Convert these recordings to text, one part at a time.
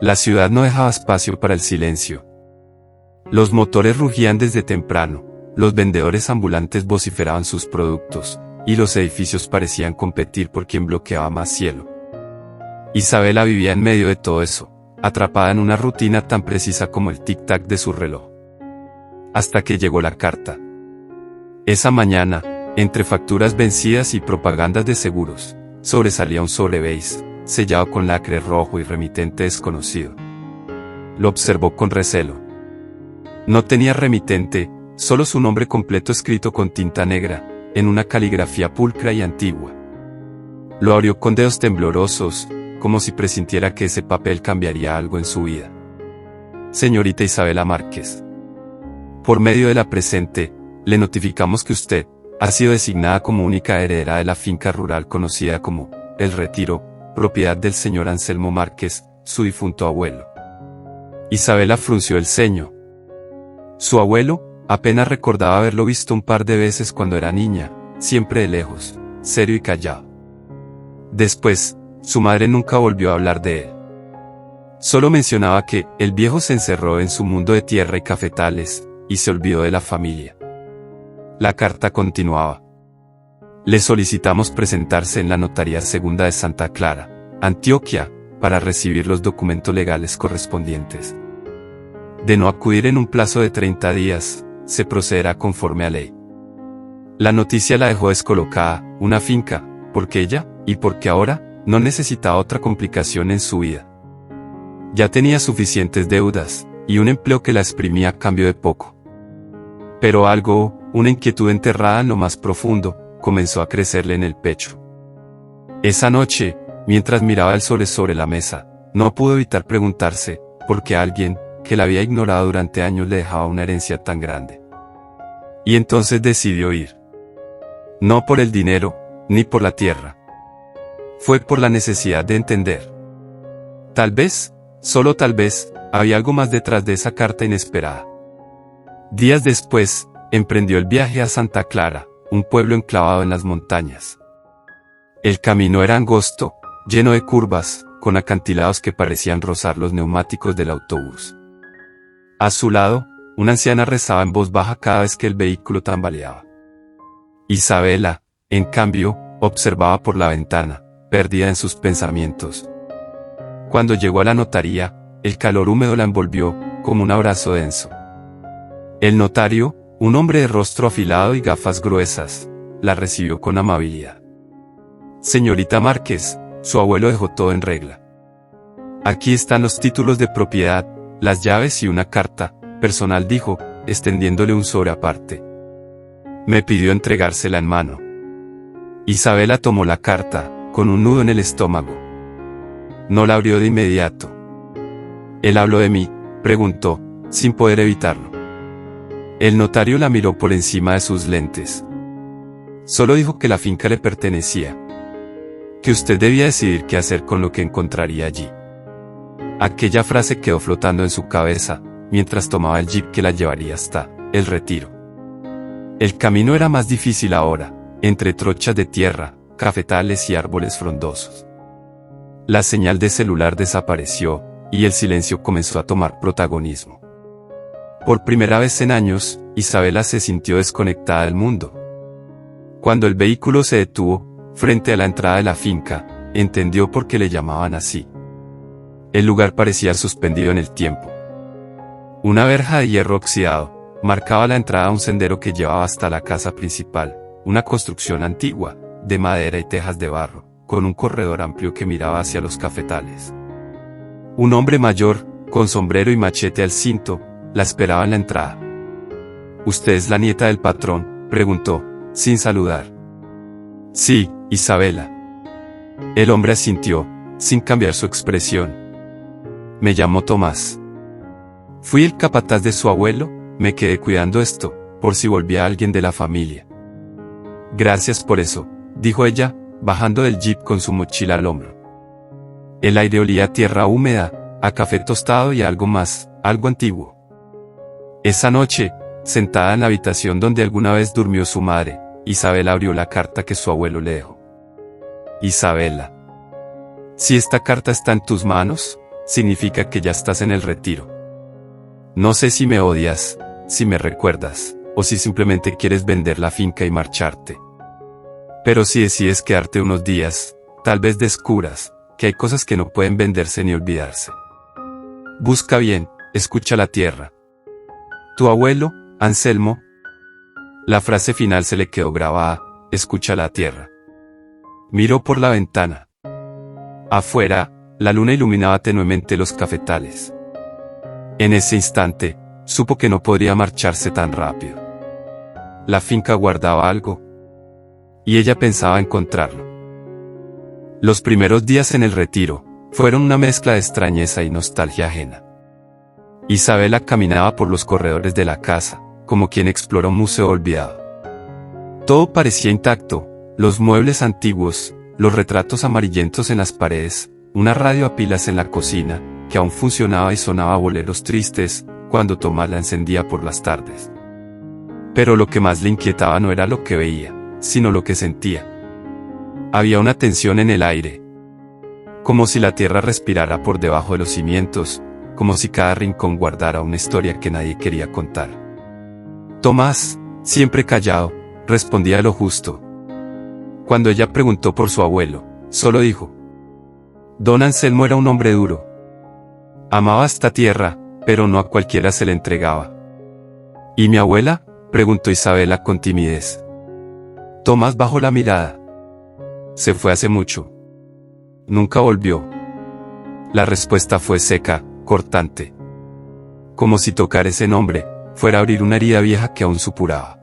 La ciudad no dejaba espacio para el silencio. Los motores rugían desde temprano, los vendedores ambulantes vociferaban sus productos, y los edificios parecían competir por quien bloqueaba más cielo. Isabela vivía en medio de todo eso, atrapada en una rutina tan precisa como el tic-tac de su reloj. Hasta que llegó la carta. Esa mañana, entre facturas vencidas y propagandas de seguros, sobresalía un sobre beige, sellado con lacre rojo y remitente desconocido. Lo observó con recelo. No tenía remitente, solo su nombre completo escrito con tinta negra, en una caligrafía pulcra y antigua. Lo abrió con dedos temblorosos, como si presintiera que ese papel cambiaría algo en su vida. Señorita Isabela Márquez. Por medio de la presente, le notificamos que usted ha sido designada como única heredera de la finca rural conocida como El Retiro, propiedad del señor Anselmo Márquez, su difunto abuelo. Isabela frunció el ceño. Su abuelo, apenas recordaba haberlo visto un par de veces cuando era niña, siempre de lejos, serio y callado. Después, su madre nunca volvió a hablar de él. Solo mencionaba que el viejo se encerró en su mundo de tierra y cafetales, y se olvidó de la familia. La carta continuaba. Le solicitamos presentarse en la Notaría Segunda de Santa Clara, Antioquia, para recibir los documentos legales correspondientes. De no acudir en un plazo de 30 días, se procederá conforme a ley. La noticia la dejó descolocada, una finca, porque ella, y porque ahora, no necesitaba otra complicación en su vida. Ya tenía suficientes deudas, y un empleo que la exprimía a cambio de poco. Pero algo, una inquietud enterrada en lo más profundo, comenzó a crecerle en el pecho. Esa noche, mientras miraba el sol sobre la mesa, no pudo evitar preguntarse, ¿por qué alguien, que la había ignorado durante años le dejaba una herencia tan grande? Y entonces decidió ir. No por el dinero, ni por la tierra. Fue por la necesidad de entender. Tal vez, solo tal vez, había algo más detrás de esa carta inesperada. Días después, emprendió el viaje a Santa Clara, un pueblo enclavado en las montañas. El camino era angosto, lleno de curvas, con acantilados que parecían rozar los neumáticos del autobús. A su lado, una anciana rezaba en voz baja cada vez que el vehículo tambaleaba. Isabela, en cambio, observaba por la ventana, perdida en sus pensamientos. Cuando llegó a la notaría, el calor húmedo la envolvió, como un abrazo denso. El notario, un hombre de rostro afilado y gafas gruesas, la recibió con amabilidad. Señorita Márquez, su abuelo dejó todo en regla. Aquí están los títulos de propiedad, las llaves y una carta personal, dijo, extendiéndole un sobre aparte. Me pidió entregársela en mano. Isabela tomó la carta, con un nudo en el estómago. No la abrió de inmediato. ¿Él habló de mí?, preguntó, sin poder evitarlo. El notario la miró por encima de sus lentes. Solo dijo que la finca le pertenecía. Que usted debía decidir qué hacer con lo que encontraría allí. Aquella frase quedó flotando en su cabeza, mientras tomaba el jeep que la llevaría hasta El Retiro. El camino era más difícil ahora, entre trochas de tierra, cafetales y árboles frondosos. La señal de celular desapareció, y el silencio comenzó a tomar protagonismo. Por primera vez en años, Isabela se sintió desconectada del mundo. Cuando el vehículo se detuvo, frente a la entrada de la finca, entendió por qué le llamaban así. El lugar parecía suspendido en el tiempo. Una verja de hierro oxidado marcaba la entrada a un sendero que llevaba hasta la casa principal, una construcción antigua, de madera y tejas de barro, con un corredor amplio que miraba hacia los cafetales. Un hombre mayor, con sombrero y machete al cinto, la esperaba en la entrada. ¿Usted es la nieta del patrón?, preguntó, sin saludar. Sí, Isabela. El hombre asintió, sin cambiar su expresión. Me llamo Tomás. Fui el capataz de su abuelo, me quedé cuidando esto, por si volvía alguien de la familia. Gracias por eso, dijo ella, bajando del jeep con su mochila al hombro. El aire olía a tierra húmeda, a café tostado y a algo más, algo antiguo. Esa noche, sentada en la habitación donde alguna vez durmió su madre, Isabela abrió la carta que su abuelo le dejó. Isabela. Si esta carta está en tus manos, significa que ya estás en el retiro. No sé si me odias, si me recuerdas, o si simplemente quieres vender la finca y marcharte. Pero si decides quedarte unos días, tal vez descubras que hay cosas que no pueden venderse ni olvidarse. Busca bien, escucha la tierra. Tu abuelo, Anselmo. La frase final se le quedó grabada, escucha la tierra. Miró por la ventana. Afuera, la luna iluminaba tenuemente los cafetales. En ese instante, supo que no podría marcharse tan rápido. La finca guardaba algo, y ella pensaba encontrarlo. Los primeros días en el retiro fueron una mezcla de extrañeza y nostalgia ajena. Isabela caminaba por los corredores de la casa, como quien explora un museo olvidado. Todo parecía intacto, los muebles antiguos, los retratos amarillentos en las paredes, una radio a pilas en la cocina, que aún funcionaba y sonaba boleros tristes, cuando Tomás la encendía por las tardes. Pero lo que más le inquietaba no era lo que veía, sino lo que sentía. Había una tensión en el aire, como si la tierra respirara por debajo de los cimientos, como si cada rincón guardara una historia que nadie quería contar. Tomás, siempre callado, respondía lo justo. Cuando ella preguntó por su abuelo, solo dijo: Don Anselmo era un hombre duro. Amaba esta tierra, pero no a cualquiera se le entregaba. ¿Y mi abuela?, preguntó Isabela con timidez. Tomás bajó la mirada. Se fue hace mucho. Nunca volvió. La respuesta fue seca, cortante. Como si tocar ese nombre fuera a abrir una herida vieja que aún supuraba.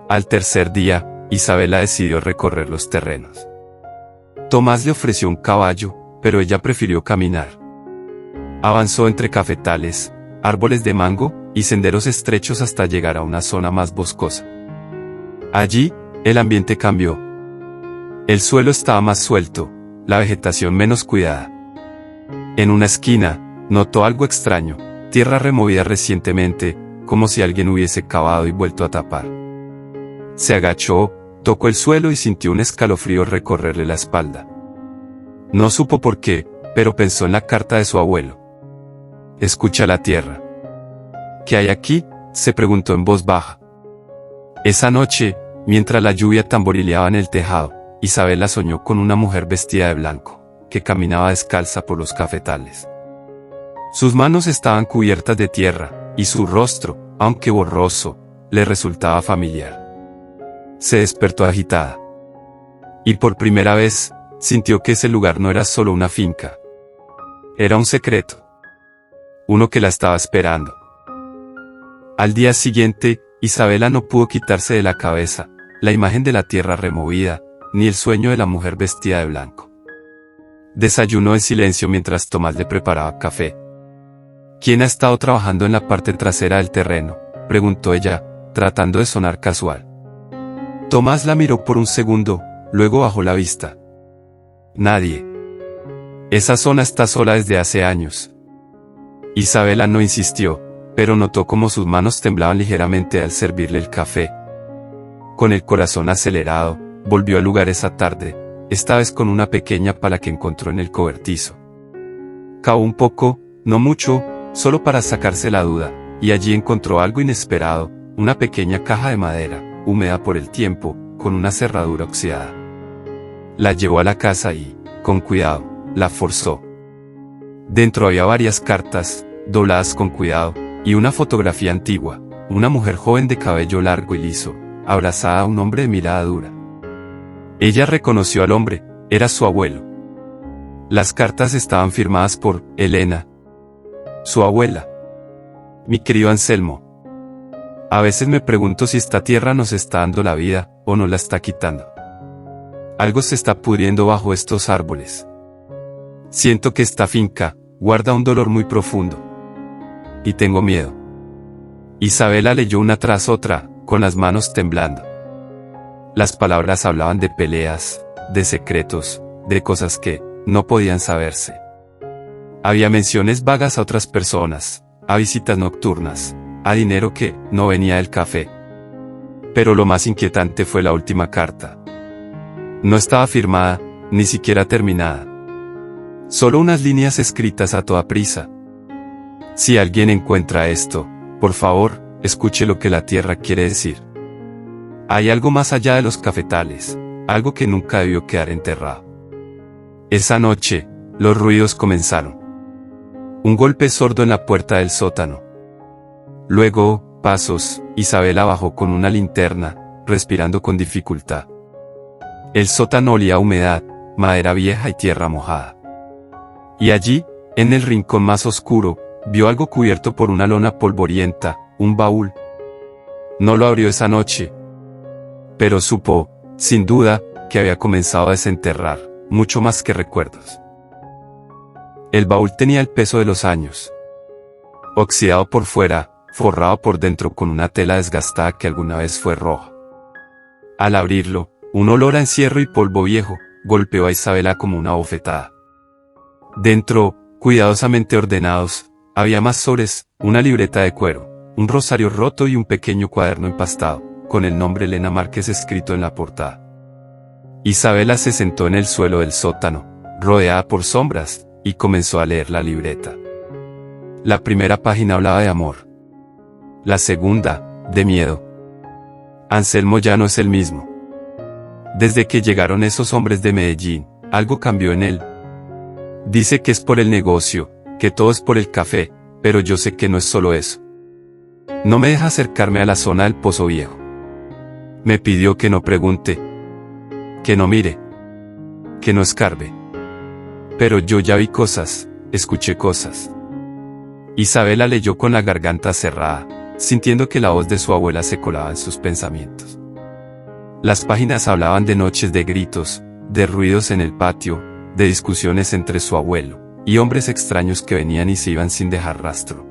Al tercer día, Isabela decidió recorrer los terrenos. Tomás le ofreció un caballo, pero ella prefirió caminar. Avanzó entre cafetales, árboles de mango y senderos estrechos hasta llegar a una zona más boscosa. Allí, el ambiente cambió. El suelo estaba más suelto, la vegetación menos cuidada. En una esquina, notó algo extraño, tierra removida recientemente, como si alguien hubiese cavado y vuelto a tapar. Se agachó, tocó el suelo y sintió un escalofrío recorrerle la espalda. No supo por qué, pero pensó en la carta de su abuelo. Escucha la tierra. ¿Qué hay aquí?, se preguntó en voz baja. Esa noche, mientras la lluvia tamborileaba en el tejado, Isabela soñó con una mujer vestida de blanco, que caminaba descalza por los cafetales. Sus manos estaban cubiertas de tierra, y su rostro, aunque borroso, le resultaba familiar. Se despertó agitada. Y por primera vez, sintió que ese lugar no era solo una finca. Era un secreto. Uno que la estaba esperando. Al día siguiente, Isabela no pudo quitarse de la cabeza la imagen de la tierra removida, ni el sueño de la mujer vestida de blanco. Desayunó en silencio mientras Tomás le preparaba café. ¿Quién ha estado trabajando en la parte trasera del terreno?, preguntó ella, tratando de sonar casual. Tomás la miró por un segundo, luego bajó la vista. Nadie. Esa zona está sola desde hace años. Isabela no insistió, pero notó cómo sus manos temblaban ligeramente al servirle el café. Con el corazón acelerado, volvió al lugar esa tarde, esta vez con una pequeña pala que encontró en el cobertizo. Cavó un poco, no mucho, solo para sacarse la duda, y allí encontró algo inesperado, una pequeña caja de madera, húmeda por el tiempo, con una cerradura oxidada. La llevó a la casa y, con cuidado, la forzó. Dentro había varias cartas, dobladas con cuidado, y una fotografía antigua, una mujer joven de cabello largo y liso, abrazada a un hombre de mirada dura. Ella reconoció al hombre, era su abuelo. Las cartas estaban firmadas por Elena, su abuela. Mi querido Anselmo. A veces me pregunto si esta tierra nos está dando la vida, o nos la está quitando. Algo se está pudriendo bajo estos árboles. Siento que esta finca guarda un dolor muy profundo. Y tengo miedo. Isabela leyó una tras otra, con las manos temblando. Las palabras hablaban de peleas, de secretos, de cosas que no podían saberse. Había menciones vagas a otras personas, a visitas nocturnas, a dinero que no venía del café. Pero lo más inquietante fue la última carta. No estaba firmada, ni siquiera terminada. Solo unas líneas escritas a toda prisa. Si alguien encuentra esto, por favor, escuche lo que la tierra quiere decir. Hay algo más allá de los cafetales, algo que nunca debió quedar enterrado. Esa noche, los ruidos comenzaron. Un golpe sordo en la puerta del sótano. Luego, pasos. Isabela bajó con una linterna, respirando con dificultad. El sótano olía a humedad, madera vieja y tierra mojada. Y allí, en el rincón más oscuro, vio algo cubierto por una lona polvorienta, un baúl. No lo abrió esa noche, pero supo, sin duda, que había comenzado a desenterrar, mucho más que recuerdos. El baúl tenía el peso de los años. Oxidado por fuera, forrado por dentro con una tela desgastada que alguna vez fue roja. Al abrirlo, un olor a encierro y polvo viejo, golpeó a Isabela como una bofetada. Dentro, cuidadosamente ordenados, había más sobres, una libreta de cuero, un rosario roto y un pequeño cuaderno empastado, con el nombre Elena Márquez escrito en la portada. Isabela se sentó en el suelo del sótano, rodeada por sombras, y comenzó a leer la libreta. La primera página hablaba de amor. La segunda, de miedo. Anselmo ya no es el mismo. Desde que llegaron esos hombres de Medellín, algo cambió en él. Dice que es por el negocio, que todo es por el café, pero yo sé que no es solo eso. No me deja acercarme a la zona del Pozo Viejo. Me pidió que no pregunte, que no mire, que no escarbe. Pero yo ya vi cosas, escuché cosas. Isabela leyó con la garganta cerrada, sintiendo que la voz de su abuela se colaba en sus pensamientos. Las páginas hablaban de noches de gritos, de ruidos en el patio, de discusiones entre su abuelo, y hombres extraños que venían y se iban sin dejar rastro.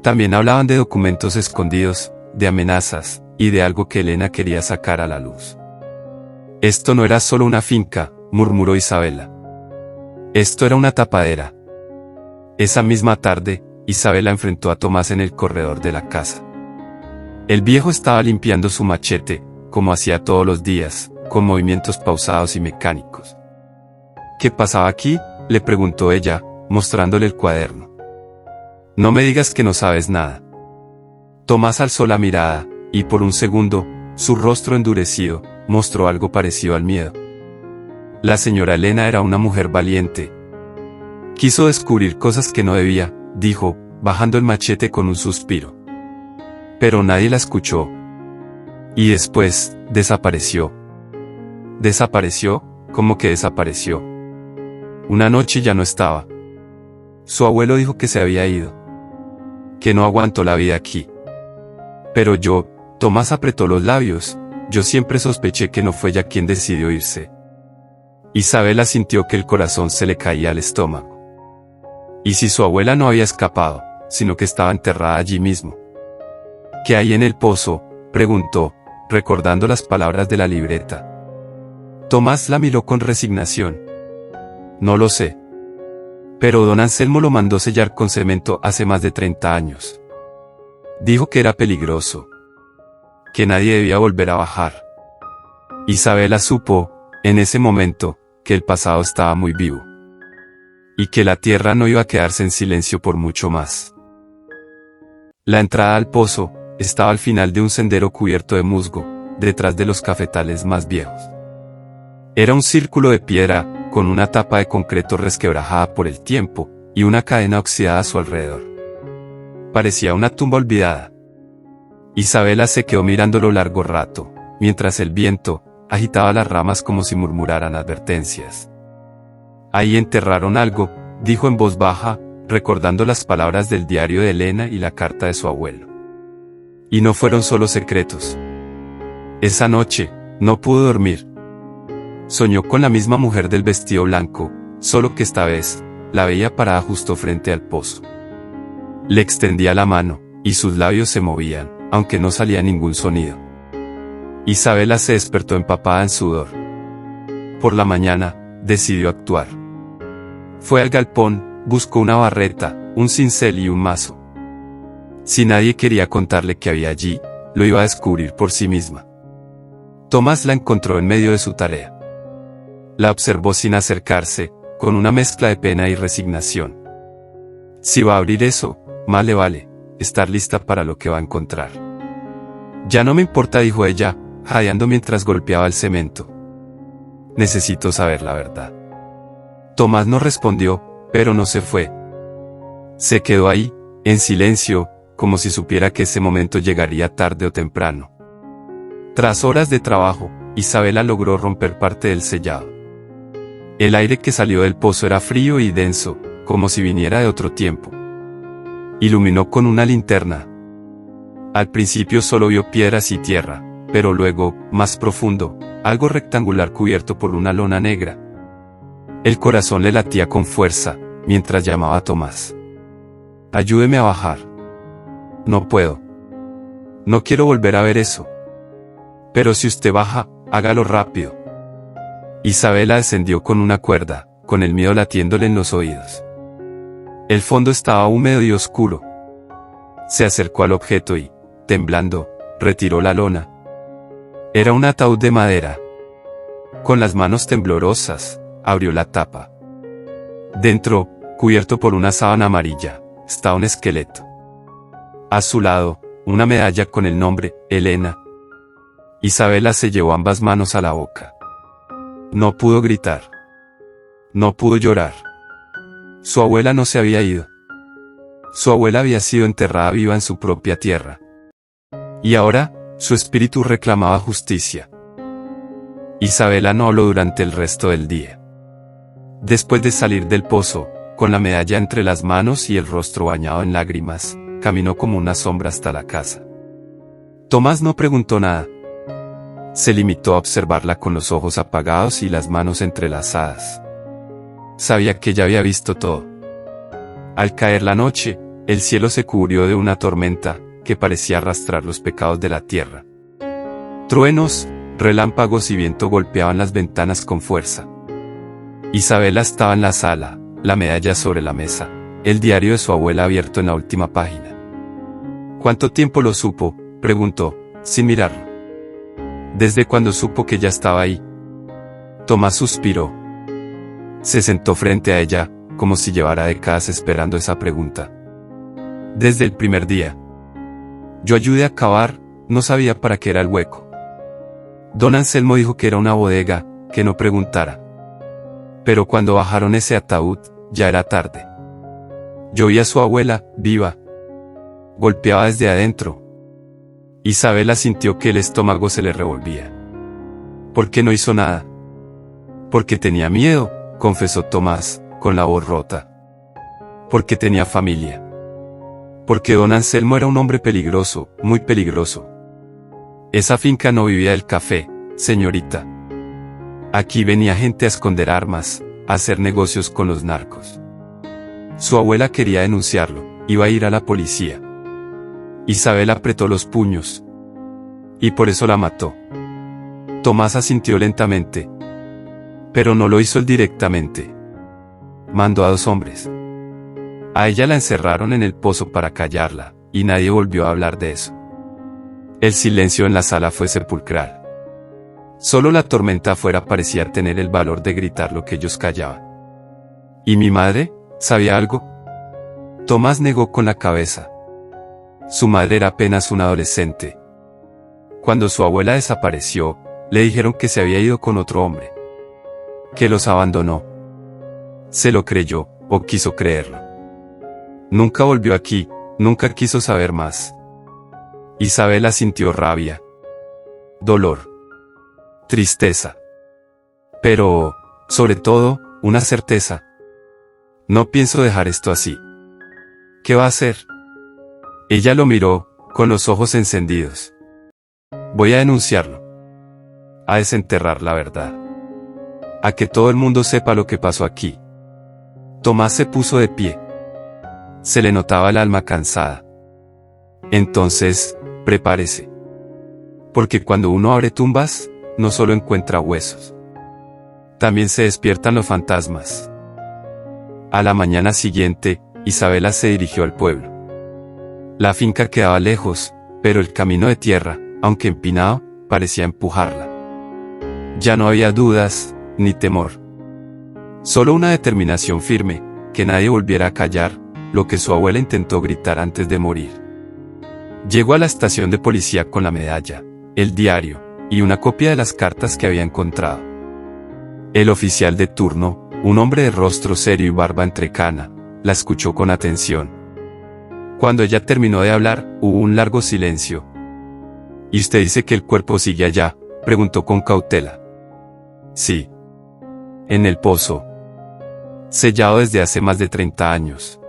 También hablaban de documentos escondidos, de amenazas, y de algo que Elena quería sacar a la luz. Esto no era solo una finca, murmuró Isabela. Esto era una tapadera. Esa misma tarde, Isabela enfrentó a Tomás en el corredor de la casa. El viejo estaba limpiando su machete, como hacía todos los días, con movimientos pausados y mecánicos. ¿Qué pasaba aquí?, le preguntó ella, mostrándole el cuaderno. No me digas que no sabes nada. Tomás alzó la mirada, y por un segundo, su rostro endurecido, mostró algo parecido al miedo. La señora Elena era una mujer valiente. Quiso descubrir cosas que no debía, dijo, bajando el machete con un suspiro. Pero nadie la escuchó. Y después, desapareció. ¿Desapareció? ¿Cómo que desapareció? Una noche ya no estaba. Su abuelo dijo que se había ido. Que no aguantó la vida aquí. Pero yo, Tomás apretó los labios, yo siempre sospeché que no fue ella quien decidió irse. Isabela sintió que el corazón se le caía al estómago. ¿Y si su abuela no había escapado, sino que estaba enterrada allí mismo? ¿Qué hay en el pozo?, preguntó, recordando las palabras de la libreta. Tomás la miró con resignación. No lo sé. Pero don Anselmo lo mandó sellar con cemento hace más de 30 años. Dijo que era peligroso. Que nadie debía volver a bajar. Isabela supo, en ese momento, que el pasado estaba muy vivo. Y que la tierra no iba a quedarse en silencio por mucho más. La entrada al pozo estaba al final de un sendero cubierto de musgo, detrás de los cafetales más viejos. Era un círculo de piedra, con una tapa de concreto resquebrajada por el tiempo, y una cadena oxidada a su alrededor. Parecía una tumba olvidada. Isabela se quedó mirándolo largo rato, mientras el viento agitaba las ramas como si murmuraran advertencias. Ahí enterraron algo, dijo en voz baja, recordando las palabras del diario de Elena y la carta de su abuelo. Y no fueron solo secretos. Esa noche, no pudo dormir. Soñó con la misma mujer del vestido blanco, solo que esta vez, la veía parada justo frente al pozo. Le extendía la mano, y sus labios se movían, aunque no salía ningún sonido. Isabela se despertó empapada en sudor. Por la mañana, decidió actuar. Fue al galpón, buscó una barreta, un cincel y un mazo. Si nadie quería contarle qué había allí, lo iba a descubrir por sí misma. Tomás la encontró en medio de su tarea. La observó sin acercarse, con una mezcla de pena y resignación. Si va a abrir eso, más le vale estar lista para lo que va a encontrar. Ya no me importa, dijo ella, jadeando mientras golpeaba el cemento. Necesito saber la verdad. Tomás no respondió, pero no se fue. Se quedó ahí, en silencio, como si supiera que ese momento llegaría tarde o temprano. Tras horas de trabajo, Isabela logró romper parte del sellado. El aire que salió del pozo era frío y denso, como si viniera de otro tiempo. Iluminó con una linterna. Al principio solo vio piedras y tierra, pero luego, más profundo, algo rectangular cubierto por una lona negra. El corazón le latía con fuerza, mientras llamaba a Tomás. Ayúdeme a bajar. No puedo. No quiero volver a ver eso. Pero si usted baja, hágalo rápido. Isabela descendió con una cuerda, con el miedo latiéndole en los oídos. El fondo estaba húmedo y oscuro. Se acercó al objeto y, temblando, retiró la lona. Era un ataúd de madera. Con las manos temblorosas, abrió la tapa. Dentro, cubierto por una sábana amarilla, estaba un esqueleto. A su lado, una medalla con el nombre, Elena. Isabela se llevó ambas manos a la boca. No pudo gritar. No pudo llorar. Su abuela no se había ido. Su abuela había sido enterrada viva en su propia tierra. Y ahora, su espíritu reclamaba justicia. Isabela no habló durante el resto del día. Después de salir del pozo, con la medalla entre las manos y el rostro bañado en lágrimas, caminó como una sombra hasta la casa. Tomás no preguntó nada. Se limitó a observarla con los ojos apagados y las manos entrelazadas. Sabía que ya había visto todo. Al caer la noche, el cielo se cubrió de una tormenta que parecía arrastrar los pecados de la tierra. Truenos, relámpagos y viento golpeaban las ventanas con fuerza. Isabela estaba en la sala, la medalla sobre la mesa, el diario de su abuela abierto en la última página. ¿Cuánto tiempo lo supo?, preguntó, sin mirarlo. ¿Desde cuando supo que ya estaba ahí? Tomás suspiró. Se sentó frente a ella, como si llevara décadas esperando esa pregunta. Desde el primer día. Yo ayudé a cavar, no sabía para qué era el hueco. Don Anselmo dijo que era una bodega, que no preguntara. Pero cuando bajaron ese ataúd, ya era tarde. Yo vi a su abuela, viva. Golpeaba desde adentro. Isabela sintió que el estómago se le revolvía. ¿Por qué no hizo nada? Porque tenía miedo, confesó Tomás, con la voz rota. Porque tenía familia. Porque don Anselmo era un hombre peligroso, muy peligroso. Esa finca no vivía del café, señorita. Aquí venía gente a esconder armas, a hacer negocios con los narcos. Su abuela quería denunciarlo, iba a ir a la policía. Isabel apretó los puños. Y por eso la mató. Tomás asintió lentamente. Pero no lo hizo él directamente. Mandó a 2 hombres. A ella la encerraron en el pozo para callarla, y nadie volvió a hablar de eso. El silencio en la sala fue sepulcral. Solo la tormenta afuera parecía tener el valor de gritar lo que ellos callaban. ¿Y mi madre? ¿Sabía algo? Tomás negó con la cabeza. Su madre era apenas una adolescente. Cuando su abuela desapareció, le dijeron que se había ido con otro hombre. Que los abandonó. Se lo creyó, o quiso creerlo. Nunca volvió aquí, nunca quiso saber más. Isabela sintió rabia. Dolor. Tristeza. Pero, sobre todo, una certeza. No pienso dejar esto así. ¿Qué va a hacer? Ella lo miró, con los ojos encendidos. Voy a denunciarlo. A desenterrar la verdad. A que todo el mundo sepa lo que pasó aquí. Tomás se puso de pie. Se le notaba el alma cansada. Entonces, prepárese. Porque cuando uno abre tumbas, no solo encuentra huesos. También se despiertan los fantasmas. A la mañana siguiente, Isabela se dirigió al pueblo. La finca quedaba lejos, pero el camino de tierra, aunque empinado, parecía empujarla. Ya no había dudas, ni temor. Solo una determinación firme, que nadie volviera a callar, lo que su abuela intentó gritar antes de morir. Llegó a la estación de policía con la medalla, el diario, y una copia de las cartas que había encontrado. El oficial de turno, un hombre de rostro serio y barba entrecana, la escuchó con atención. Cuando ella terminó de hablar, hubo un largo silencio. ¿Y usted dice que el cuerpo sigue allá?, preguntó con cautela. Sí. En el pozo. Sellado desde hace más de 30 años.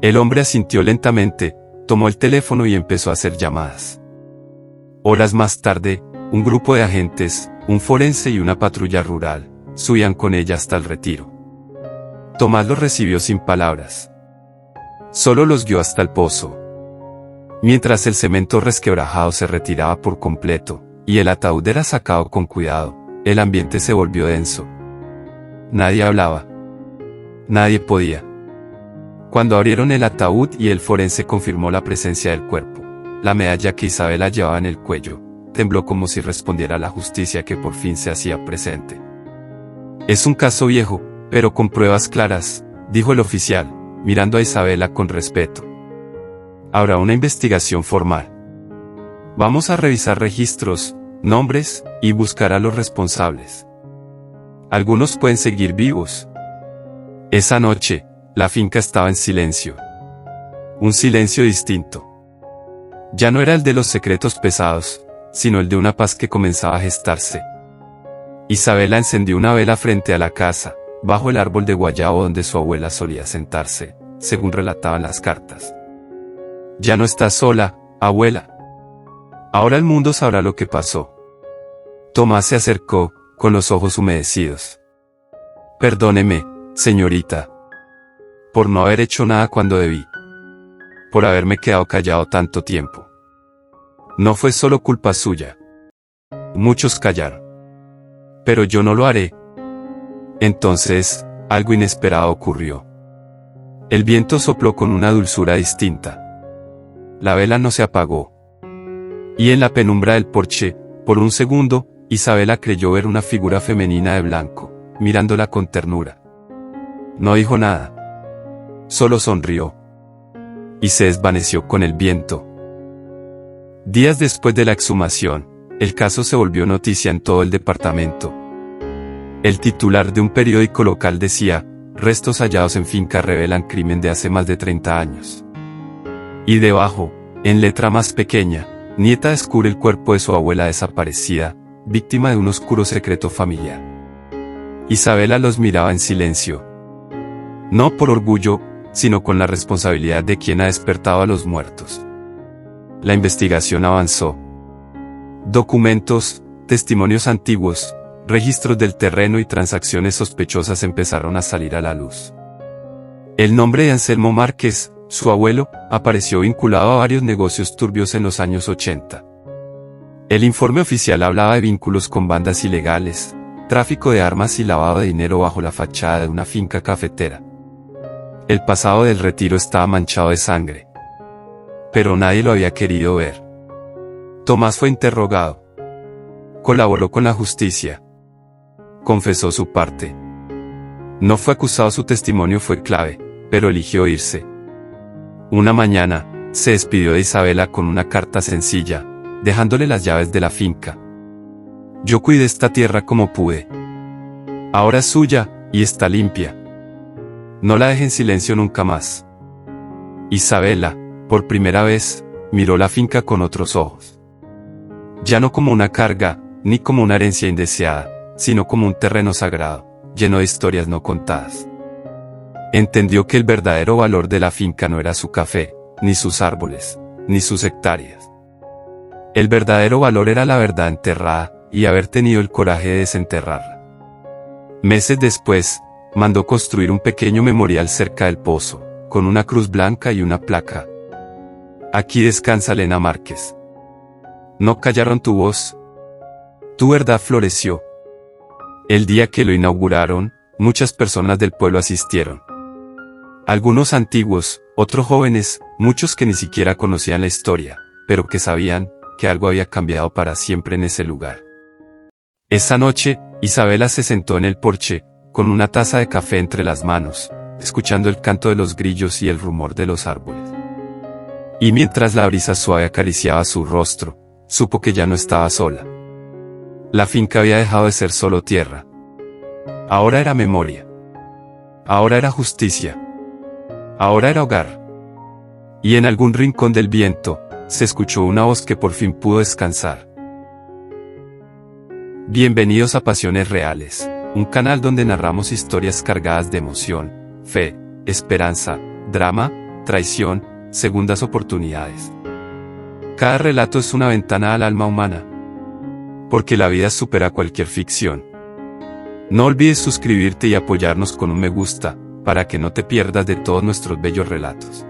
El hombre asintió lentamente, tomó el teléfono y empezó a hacer llamadas. Horas más tarde, un grupo de agentes, un forense y una patrulla rural, subían con ella hasta el retiro. Tomás los recibió sin palabras. Solo los guió hasta el pozo. Mientras el cemento resquebrajado se retiraba por completo, y el ataúd era sacado con cuidado, el ambiente se volvió denso. Nadie hablaba. Nadie podía. Cuando abrieron el ataúd y el forense confirmó la presencia del cuerpo, la medalla que Isabela llevaba en el cuello, tembló como si respondiera a la justicia que por fin se hacía presente. Es un caso viejo, pero con pruebas claras, dijo el oficial, mirando a Isabela con respeto. Habrá una investigación formal. Vamos a revisar registros, nombres, y buscar a los responsables. Algunos pueden seguir vivos. Esa noche, la finca estaba en silencio. Un silencio distinto. Ya no era el de los secretos pesados, sino el de una paz que comenzaba a gestarse. Isabela encendió una vela frente a la casa, bajo el árbol de guayabo donde su abuela solía sentarse, según relataban las cartas. Ya no estás sola, abuela. Ahora el mundo sabrá lo que pasó. Tomás se acercó, con los ojos humedecidos. Perdóneme, señorita. Por no haber hecho nada cuando debí. Por haberme quedado callado tanto tiempo. No fue solo culpa suya. Muchos callaron. Pero yo no lo haré. Entonces, algo inesperado ocurrió. El viento sopló con una dulzura distinta. La vela no se apagó. Y en la penumbra del porche, por un segundo, Isabela creyó ver una figura femenina de blanco, mirándola con ternura. No dijo nada. Solo sonrió. Y se desvaneció con el viento. Días después de la exhumación, el caso se volvió noticia en todo el departamento. El titular de un periódico local decía, restos hallados en finca revelan crimen de hace más de 30 años. Y debajo, en letra más pequeña, nieta descubre el cuerpo de su abuela desaparecida, víctima de un oscuro secreto familiar. Isabela los miraba en silencio. No por orgullo, sino con la responsabilidad de quien ha despertado a los muertos. La investigación avanzó. Documentos, testimonios antiguos, registros del terreno y transacciones sospechosas empezaron a salir a la luz. El nombre de Anselmo Márquez, su abuelo, apareció vinculado a varios negocios turbios en los años 80. El informe oficial hablaba de vínculos con bandas ilegales, tráfico de armas y lavado de dinero bajo la fachada de una finca cafetera. El pasado del retiro estaba manchado de sangre. Pero nadie lo había querido ver. Tomás fue interrogado. Colaboró con la justicia. Confesó su parte. No fue acusado, su testimonio fue clave, pero eligió irse. Una mañana, se despidió de Isabela con una carta sencilla, dejándole las llaves de la finca. Yo cuidé esta tierra como pude. Ahora es suya, y está limpia. No la deje en silencio nunca más. Isabela, por primera vez, miró la finca con otros ojos. Ya no como una carga, ni como una herencia indeseada, sino como un terreno sagrado, lleno de historias no contadas. Entendió que el verdadero valor de la finca no era su café, ni sus árboles, ni sus hectáreas. El verdadero valor era la verdad enterrada, y haber tenido el coraje de desenterrarla. Meses después, mandó construir un pequeño memorial cerca del pozo, con una cruz blanca y una placa. Aquí descansa Elena Márquez. No callaron tu voz. Tu verdad floreció. El día que lo inauguraron, muchas personas del pueblo asistieron. Algunos antiguos, otros jóvenes, muchos que ni siquiera conocían la historia, pero que sabían que algo había cambiado para siempre en ese lugar. Esa noche, Isabela se sentó en el porche, con una taza de café entre las manos, escuchando el canto de los grillos y el rumor de los árboles. Y mientras la brisa suave acariciaba su rostro, supo que ya no estaba sola. La finca había dejado de ser solo tierra. Ahora era memoria. Ahora era justicia. Ahora era hogar. Y en algún rincón del viento, se escuchó una voz que por fin pudo descansar. Bienvenidos a Pasiones Reales, un canal donde narramos historias cargadas de emoción, fe, esperanza, drama, traición, segundas oportunidades. Cada relato es una ventana al alma humana. Porque la vida supera cualquier ficción. No olvides suscribirte y apoyarnos con un me gusta, para que no te pierdas de todos nuestros bellos relatos.